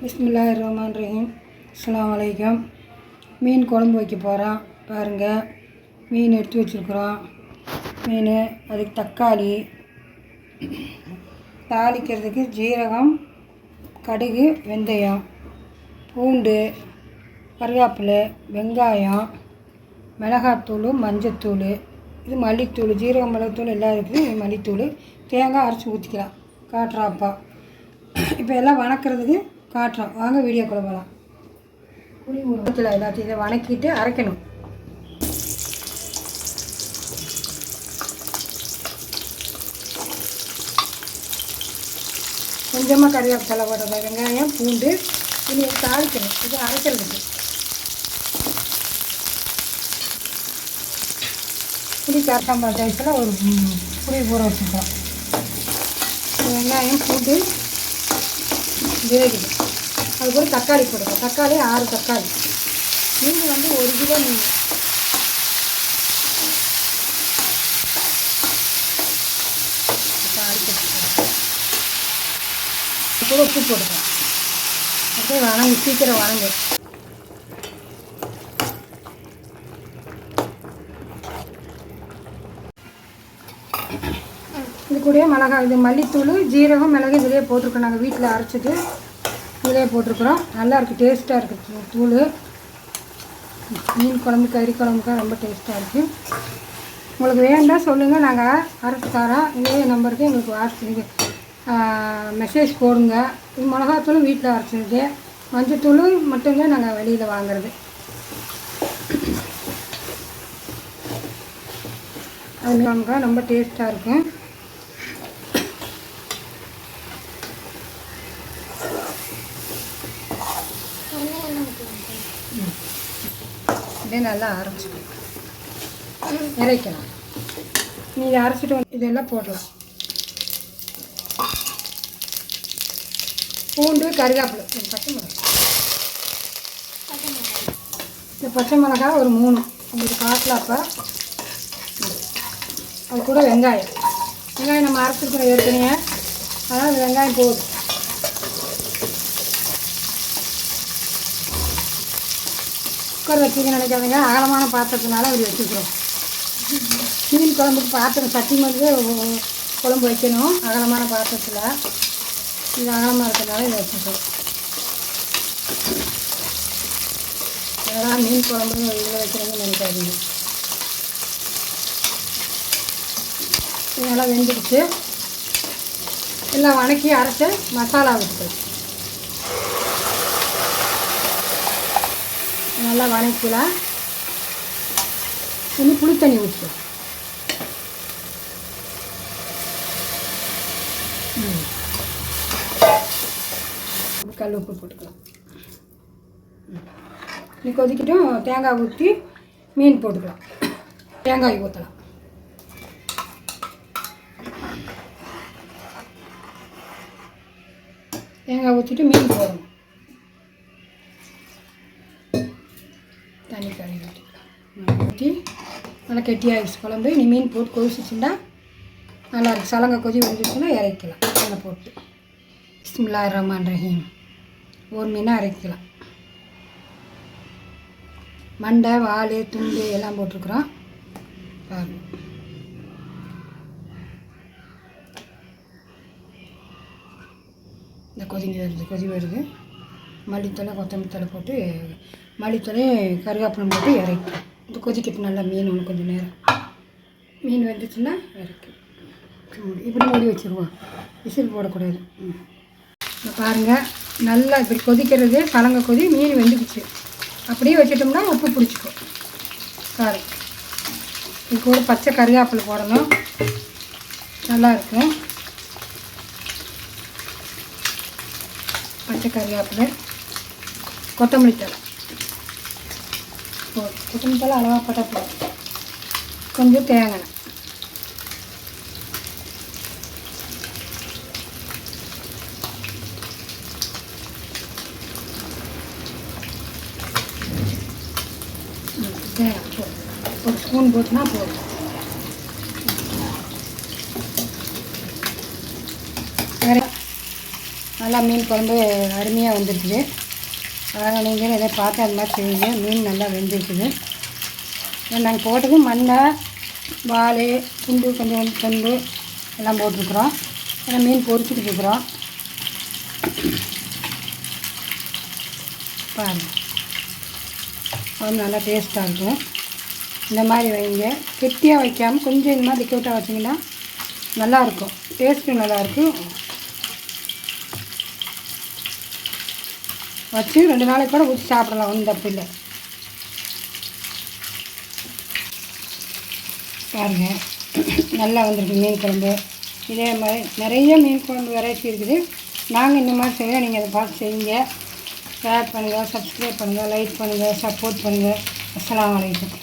பிஸ்மில்லாஹிர்ரஹ்மானிர்ரஹீம். அஸ்ஸலாமு அலைக்கும். மீன் குழம்பு வைக்க போகிறோம். பாருங்கள், மீன் எடுத்து வச்சுருக்குறோம். மீன், அதுக்கு தக்காளி, தாளிக்கிறதுக்கு ஜீரகம், கடுகு, வெந்தயம், பூண்டு, கருவேப்பிலை, வெங்காயம், மிளகாத்தூள், மஞ்சத்தூள், இது மல்லித்தூள், ஜீரகம் மிளகுத்தூள் எல்லாம் இருக்குது. இது மல்லித்தூள், தேங்காய் அரைச்சி ஊற்றிக்கலாம். காட்டுறாப்பா இப்போ எல்லாம் வணக்கிறதுக்கு காட்டுறோம். வாங்க வீடியோக்குள்ள போகலாம். புளி ஊற்றலாம். எல்லாத்தையும் இதை வணக்கிட்டு அரைக்கணும். கொஞ்சமாக கறிவேப்பிலை போடுறது, வெங்காயம், பூண்டு, இனி தாளிக்கணும். இது அரைக்கிறதுக்கு புளி கரட்டாம்பழ வயசில் ஒரு புளி ஊற வச்சுக்கலாம். வெங்காயம், பூண்டு வேகுது. அது கூட தக்காளி போடுவோம். தக்காளி 6 தக்காளி. மீன் வந்து 1 கிலோ மீன். தக்காளி போட்டுக்கலாம். கூட உப்பு போட்டுக்கலாம். அப்படியே வணங்கு, சீக்கிரம் வணங்கு. இது கூட மிளகாய், இது மல்லித்தூள், ஜீரகம், மிளகு இதிலே போட்டிருக்கோம். நாங்கள் வீட்டில் அரைச்சிட்டு இதிலே போட்டிருக்குறோம். நல்லா இருக்குது, டேஸ்ட்டாக இருக்குது. தூள் மீன் குழம்பு, கறி குழம்புக்காக ரொம்ப டேஸ்ட்டாக இருக்குது. உங்களுக்கு வேண்டாம் சொல்லுங்கள், நாங்கள் அரைச்சி தரோம். இதே நம்பருக்கு எங்களுக்கு மெசேஜ் போடுங்க. இது மிளகாத்தூளும் வீட்டில் அரைச்சிது, மஞ்சத்தூளும் மட்டும்தான் நாங்கள் வெளியில் வாங்குறது. அது குழம்புக்காக ரொம்ப டேஸ்ட்டாக இருக்கும். இதே நல்லா அரைச்சிக்கலாம், இறைக்கலாம். நீங்கள் அரைச்சிட்டு இதெல்லாம் போடலாம். பூண்டு, கருவேப்பிலை, பச்சை மிளகாய். இந்த பச்சை மிளகாய் ஒரு 3 உங்களுக்கு காட்டலாப்பா. அது கூட வெங்காயம் நம்ம அரைச்சிருக்கிறோம் ஏற்கனவே, அதனால் அந்த வெங்காயம் போதும். குக்கர் வச்சிங்க நினைக்காதுங்க, அகலமான பாத்திரத்தினால அப்படி வச்சுக்கிறோம். மீன் குழம்புக்கு பாத்திரம் சட்டி மாதிரி குழம்பு வைக்கணும், அகலமான பாத்திரத்தில். இது அகலமாக இருக்கிறதுனால இதை வச்சுக்கிறோம். அதெல்லாம் மீன் குழம்பு இதில் வைக்கிறேன்னு நினைக்காதீங்க. இதெல்லாம் வெந்துடுச்சு. எல்லாம் வணக்கி அரைச்ச மசாலா விட்டு நல்லா வணக்கலாம். இன்னும் புளி தண்ணி ஊற்றிக்கலாம். கல் உப்பு போட்டுக்கலாம். நீ கொதிக்கிட்டும் தேங்காய் ஊற்றி மீன் போட்டுக்கலாம். தேங்காய் ஊற்றலாம். தேங்காய் ஊற்றிட்டு மீன் போடணும். தண்ணி கறி ஊற்றிக்கலாம். ஊற்றி நல்லா கெட்டியாகிடுச்சு குழம்பு. நீ மீன் போட்டு கொதிச்சுச்சுன்னா நல்லாயிருக்கு. சலங்கை கொதி வந்துச்சுன்னா இறக்கலாம். மீனை போட்டு பிஸ்மில்லாஹிர்ரஹ்மானிர்ரஹீம். ஒரு மீனாக இறக்கலாம். மண்டை, வால், துண்டு எல்லாம் போட்டிருக்குறோம். பாருங்கள், இந்த கொதி வருது. மல்லித்தலை, கொத்தமல்லி தலை போட்டு, மல்லித்தலை, கருவேப்பிலை போட்டு இறக்கும். இது கொதிக்கட்டு நல்லா மீன் ஒன்று கொஞ்சம் நேரம். மீன் வந்துச்சுன்னா இறக்கும். இப்படி மூடி வச்சுருவோம், விசில் போடக்கூடாது. பாருங்கள், நல்லா இப்படி கொதிக்கிறது, சலங்கை கொதி. மீன் வெந்துக்குச்சு. அப்படியே வச்சிட்டோம்னா உப்பு பிடிச்சிக்கும். சாரி, இது கூட பச்சை கருவேப்பிலை போடணும், நல்லாயிருக்கும். பச்சை கருவேப்பிலை, கொத்தமல்லி தழை போதும். கொத்தமல்லி தழை அளவாக போட்டால் போதும். கொஞ்சம் தேங்காய், தேங்காய் போதும். ஒரு ஸ்பூன் போட்டுனா போதும். நல்லா மீன் குழம்பு அருமையாக வந்துருக்குது. அதனால் நீங்களும் இதை பார்த்து அது மாதிரி செய்யுங்க. மீன் நல்லா வெந்திருக்குது. நாங்கள் போட்டது மண்ணை வால் துண்டு கொஞ்சம் துண்டு எல்லாம் போட்டிருக்குறோம். ஏன்னா மீன் பொரிச்சிட்டு இருக்கிறோம். பாருங்கள், குழம்பு நல்லா டேஸ்ட்டாக இருக்கும். இந்த மாதிரி வைங்க. கெட்டியாக வைக்காமல் கொஞ்சம் இந்த மாதிரி லிக்விட்டாக வச்சிங்கன்னா நல்லாயிருக்கும். டேஸ்ட்டும் நல்லாயிருக்கும். வச்சு 2 நாளைக்கு கூட ஊற்றி சாப்பிடலாம், ஒன்றும் தப்பு இல்லை. பாருங்கள், நல்லா வந்திருக்கு மீன் குழம்பு. இதே மாதிரி நிறைய மீன் குழம்பு வெரைட்டி இருக்குது. நாங்கள் இந்த மாதிரி செய்கிறோம். நீங்கள் அதை பார்த்து செய்யுங்க. ஷேர் பண்ணுங்கள், சப்ஸ்கிரைப் பண்ணுங்கள், லைக் பண்ணுங்கள், சப்போர்ட் பண்ணுங்கள். அஸ்ஸலாமு அலைக்கும்.